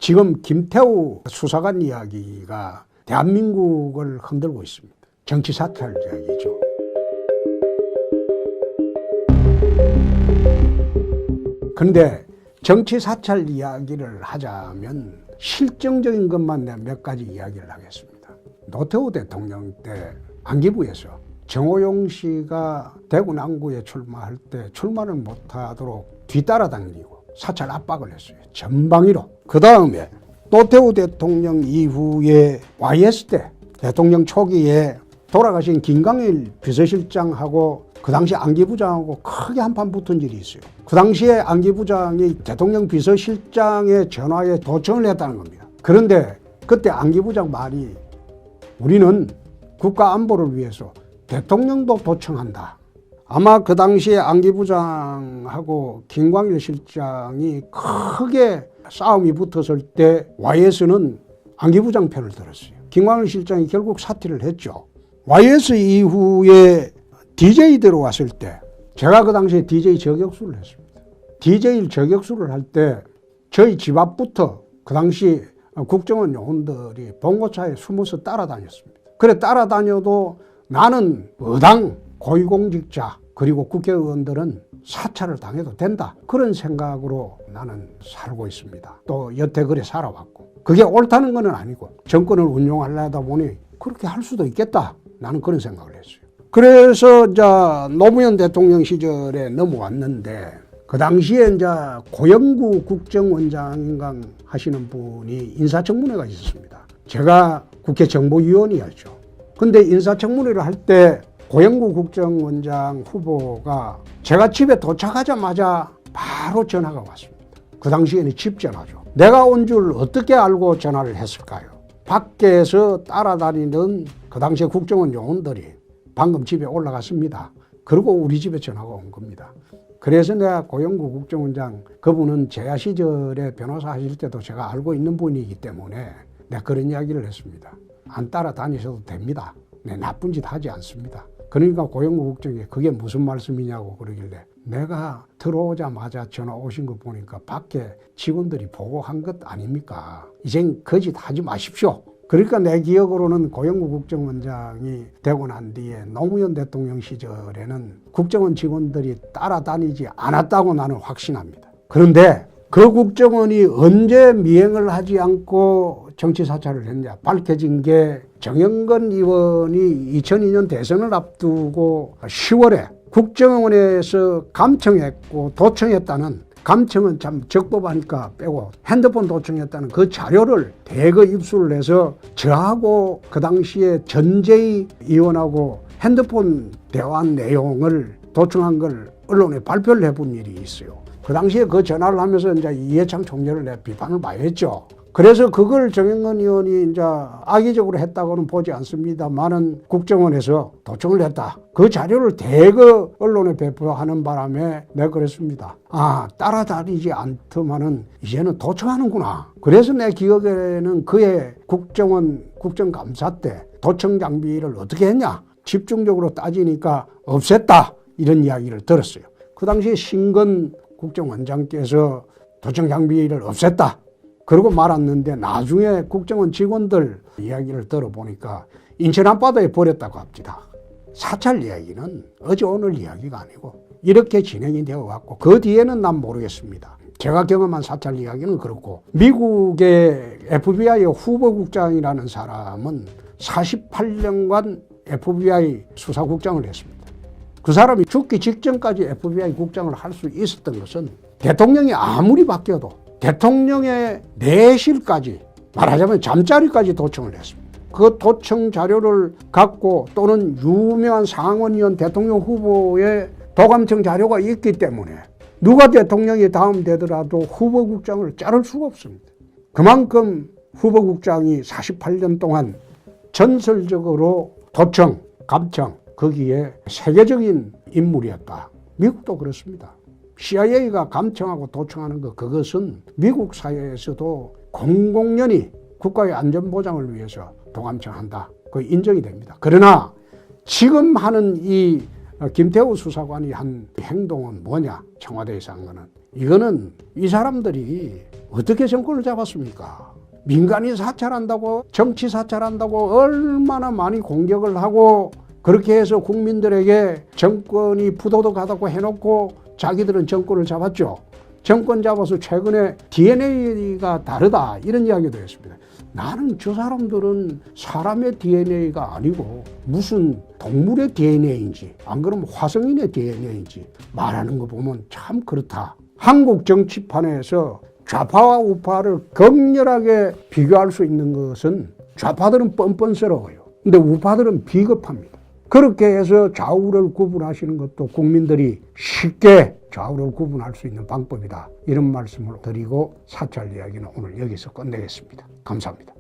지금 김태우 수사관 이야기가 대한민국을 흔들고 있습니다. 정치 사찰 이야기죠. 그런데 정치 사찰 이야기를 하자면 실정적인 것만 내가 몇 가지 이야기를 하겠습니다. 노태우 대통령 때 안기부에서 정호용 씨가 대구 남구에 출마할 때 출마를 못하도록 뒤따라다니고 사찰 압박을 했어요. 전방위로. 그 다음에 노태우 대통령 이후에 YS 때 대통령 초기에 돌아가신 김광일 비서실장하고 그 당시 안기부장하고 크게 한판 붙은 일이 있어요. 그 당시에 안기부장이 대통령 비서실장의 전화에 도청을 했다는 겁니다. 그런데 그때 안기부장 말이 우리는 국가 안보를 위해서 대통령도 도청한다. 아마 그 당시에 안기부장하고 김광일 실장이 크게 싸움이 붙었을 때 YS는 안기부장 편을 들었어요. 김광일 실장이 결국 사퇴를 했죠. YS 이후에 DJ 들어왔을 때 제가 그 당시에 DJ 저격수를 했습니다. DJ 저격수를 할 때 저희 집 앞부터 그 당시 국정원 요원들이 봉고차에 숨어서 따라다녔습니다. 그래 따라다녀도 나는 의당 고위공직자 그리고 국회의원들은 사찰을 당해도 된다. 그런 생각으로 나는 살고 있습니다. 또 여태 그래 살아왔고 그게 옳다는 건 아니고 정권을 운용하려다 보니 그렇게 할 수도 있겠다. 나는 그런 생각을 했어요. 그래서 이제 노무현 대통령 시절에 넘어왔는데 그 당시에 이제 고영구 국정원장인가 하시는 분이 인사청문회가 있었습니다. 제가 국회 정보위원이었죠. 근데 인사청문회를 할 때 고영구 국정원장 후보가 제가 집에 도착하자마자 바로 전화가 왔습니다. 그 당시에는 집 전화죠. 내가 온 줄 어떻게 알고 전화를 했을까요? 밖에서 따라다니는 그 당시에 국정원 요원들이 방금 집에 올라갔습니다. 그리고 우리 집에 전화가 온 겁니다. 그래서 내가 고영구 국정원장 그분은 제야 시절에 변호사 하실 때도 제가 알고 있는 분이기 때문에 내가 그런 이야기를 했습니다. 안 따라다니셔도 됩니다. 네, 나쁜 짓 하지 않습니다. 그러니까 고영구 국정이 그게 무슨 말씀이냐고 그러길래 내가 들어오자마자 전화 오신 거 보니까 밖에 직원들이 보고한 것 아닙니까? 이젠 거짓 하지 마십시오. 그러니까 내 기억으로는 고영구 국정원장이 되고 난 뒤에 노무현 대통령 시절에는 국정원 직원들이 따라다니지 않았다고 나는 확신합니다. 그런데 그 국정원이 언제 미행을 하지 않고 정치 사찰을 했냐 밝혀진 게 정영근 의원이 2002년 대선을 앞두고 10월에 국정원에서 감청했고 도청했다는 감청은 참 적법하니까 빼고 핸드폰 도청했다는 그 자료를 대거 입수를 해서 저하고 그 당시에 전재희 의원하고 핸드폰 대화한 내용을 도청한 걸 언론에 발표를 해본 일이 있어요. 그 당시에 그 전화를 하면서 이제 이해창 총재를 내가 비판을 많이 했죠. 그래서 그걸 정영근 의원이 이제 악의적으로 했다고는 보지 않습니다만은 국정원에서 도청을 했다. 그 자료를 대거 언론에 배포하는 바람에 내가 그랬습니다. 아, 따라다니지 않더만은 이제는 도청하는구나. 그래서 내 기억에는 그의 국정원 국정감사 때 도청 장비를 어떻게 했냐. 집중적으로 따지니까 없앴다. 이런 이야기를 들었어요. 그 당시에 신건 국정원장께서 도청 장비를 없앴다. 그러고 말았는데 나중에 국정원 직원들 이야기를 들어보니까 인천 앞바다에 버렸다고 합니다. 사찰 이야기는 어제 오늘 이야기가 아니고 이렇게 진행이 되어 왔고 그 뒤에는 난 모르겠습니다. 제가 경험한 사찰 이야기는 그렇고 미국의 FBI 후보국장이라는 사람은 48년간 FBI 수사국장을 했습니다. 그 사람이 죽기 직전까지 FBI 국장을 할 수 있었던 것은 대통령이 아무리 바뀌어도 대통령의 내실까지 말하자면 잠자리까지 도청을 했습니다. 그 도청 자료를 갖고 또는 유명한 상원의원 대통령 후보의 도감청 자료가 있기 때문에 누가 대통령이 다음 되더라도 후보국장을 자를 수가 없습니다. 그만큼 후보국장이 48년 동안 전설적으로 도청, 감청 거기에 세계적인 인물이었다. 미국도 그렇습니다. CIA가 감청하고 도청하는 것 그것은 미국 사회에서도 공공연히 국가의 안전보장을 위해서 도감청한다. 그 인정이 됩니다. 그러나 지금 하는 이 김태우 수사관이 한 행동은 뭐냐? 청와대에서 한 거는 이거는 이 사람들이 어떻게 정권을 잡았습니까? 민간인 사찰한다고, 정치 사찰한다고 얼마나 많이 공격을 하고, 그렇게 해서 국민들에게 정권이 부도덕하다고 해놓고 자기들은 정권을 잡았죠. 정권 잡아서 최근에 DNA가 다르다 이런 이야기도 했습니다. 나는 저 사람들은 사람의 DNA가 아니고 무슨 동물의 DNA인지, 안 그러면 화성인의 DNA인지 말하는 거 보면 참 그렇다. 한국 정치판에서 좌파와 우파를 격렬하게 비교할 수 있는 것은 좌파들은 뻔뻔스러워요. 근데 우파들은 비겁합니다. 그렇게 해서 좌우를 구분하시는 것도 국민들이 쉽게 좌우를 구분할 수 있는 방법이다. 이런 말씀을 드리고 사찰 이야기는 오늘 여기서 끝내겠습니다. 감사합니다.